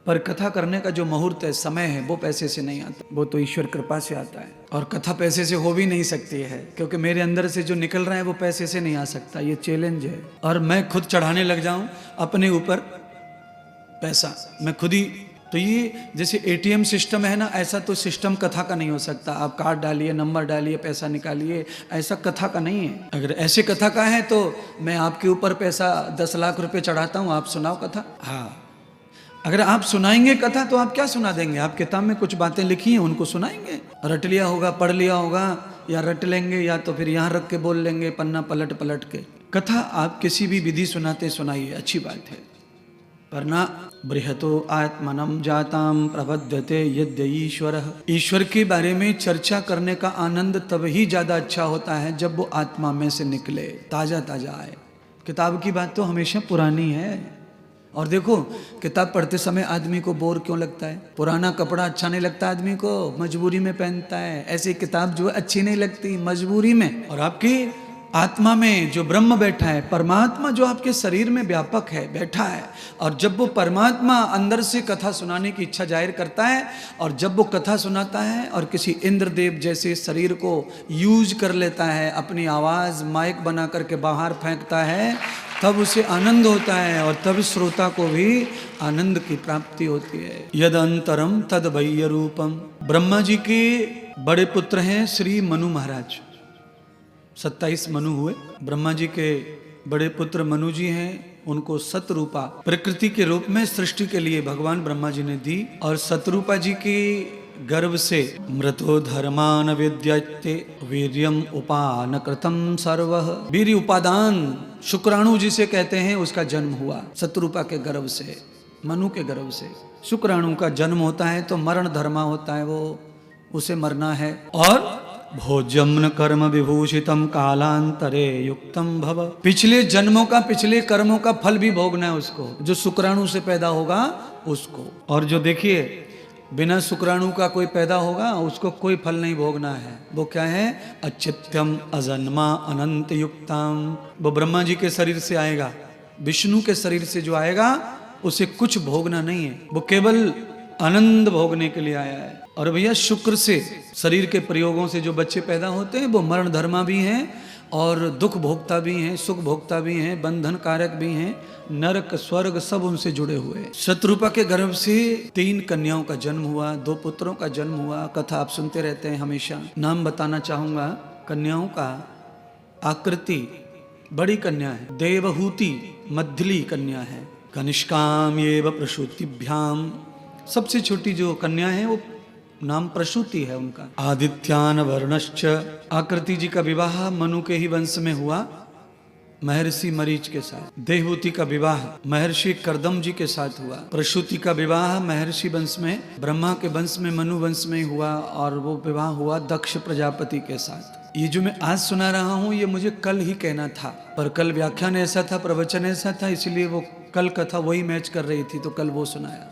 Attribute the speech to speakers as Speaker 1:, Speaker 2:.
Speaker 1: पर कथा करने का जो मुहूर्त है, समय है, वो पैसे से नहीं आता, वो तो ईश्वर कृपा से आता है। और कथा पैसे से हो भी नहीं सकती है, क्योंकि मेरे अंदर से जो निकल रहा है वो पैसे से नहीं आ सकता, ये चैलेंज है। और मैं खुद चढ़ाने लग जाऊं अपने ऊपर पैसा, मैं खुद ही, तो ये जैसे एटीएम सिस्टम है ना, ऐसा तो सिस्टम कथा का नहीं हो सकता। आप कार्ड डालिए, नंबर डालिए, पैसा निकालिए, ऐसा कथा का नहीं है। अगर ऐसे कथा का है तो मैं आपके ऊपर पैसा 10 लाख रुपए चढ़ाता हूँ, आप सुनाओ कथा। हाँ, अगर आप सुनाएंगे कथा तो आप क्या सुना देंगे? आप किताब में कुछ बातें लिखी हैं उनको सुनाएंगे, रट लिया होगा, पढ़ लिया होगा, या रट लेंगे या तो फिर यहाँ रख के बोल लेंगे, पन्ना पलट पलट के। कथा आप किसी भी विधि सुनाते सुनाइए, अच्छी बात है, पर ना बृहतो आत्मनम जाताम प्रबध्यते यद्य ईश्वर। ईश्वर के बारे में चर्चा करने का आनंद तब ही ज्यादा अच्छा होता है जब वो आत्मा में से निकले, ताजा ताजा आए। किताब की बात तो हमेशा पुरानी है। और देखो, किताब पढ़ते समय आदमी को बोर क्यों लगता है? पुराना कपड़ा अच्छा नहीं लगता आदमी को, मजबूरी में पहनता है। ऐसी किताब जो अच्छी नहीं लगती, मजबूरी में। और आपकी आत्मा में जो ब्रह्म बैठा है, परमात्मा जो आपके शरीर में व्यापक है, बैठा है, और जब वो परमात्मा अंदर से कथा सुनाने की इच्छा जाहिर करता है, और जब वो कथा सुनाता है और किसी इंद्रदेव जैसे शरीर को यूज कर लेता है, अपनी आवाज माइक बना करके बाहर फेंकता है, तब उसे आनंद होता है, और तब श्रोता को भी आनंद की प्राप्ति होती है। यद अंतरम तद बाह्य रूपम। ब्रह्मा जी के बड़े पुत्र हैं श्री मनु महाराज। 27 मनु हुए। ब्रह्मा जी के बड़े पुत्र मनु जी हैं, उनको सतरूपा प्रकृति के रूप में सृष्टि के लिए भगवान ब्रह्मा जी ने दी। और सतरूपा जी की गर्भ से मृतो धर्मान विद्यते वीर्यम उपान कृतम सर्वः। वीर्य उपादान शुक्राणु जिसे कहते हैं, उसका जन्म हुआ सतरूपा के गर्भ से, मनु के गर्भ से। शुक्राणु का जन्म होता है तो मरण धर्मा होता है, वो उसे मरना है। और भोजम कर्म विभूषितम कालांतरे युक्तम भव। पिछले जन्मों का, पिछले कर्मों का फल भी भोगना है उसको, जो शुक्राणु से पैदा होगा उसको। और जो देखिए बिना शुक्राणु का कोई पैदा होगा, उसको कोई फल नहीं भोगना है। वो क्या है? अचित्यम अजन्मा अनंत युक्तम। वो ब्रह्मा जी के शरीर से आएगा, विष्णु के शरीर से जो आएगा उसे कुछ भोगना नहीं है, वो केवल आनंद भोगने के लिए आया है। और भैया शुक्र से, शरीर के प्रयोगों से जो बच्चे पैदा होते हैं वो मरण धर्मा भी हैं, और दुख भोगता भी हैं, सुख भोगता भी हैं, बंधन कारक भी हैं, नरक स्वर्ग सब उनसे जुड़े हुए। शत्रुपा के गर्भ से 3 कन्याओं का जन्म हुआ, 2 पुत्रों का जन्म हुआ। कथा आप सुनते रहते हैं हमेशा। नाम बताना चाहूंगा कन्याओं का। आकृति बड़ी कन्या है, देवहूति मध्यली कन्या है, कनिष्काम एव प्रसूतिभ्याम। सबसे छोटी जो कन्या है वो नाम प्रसूति है उनका। आदित्यान वर्णश्च। आकृति जी का विवाह मनु के ही वंश में हुआ, महर्षि मरीच के साथ। देवहूति का विवाह महर्षि कर्दम जी के साथ हुआ। प्रसूति का विवाह महर्षि वंश में, ब्रह्मा के वंश में, मनु वंश में हुआ, और वो विवाह हुआ दक्ष प्रजापति के साथ। ये जो मैं आज सुना रहा हूँ ये मुझे कल ही कहना था, पर कल व्याख्यान ऐसा था, प्रवचन ऐसा था, इसलिए वो कल कथा वही मैच कर रही थी, तो कल वो सुनाया।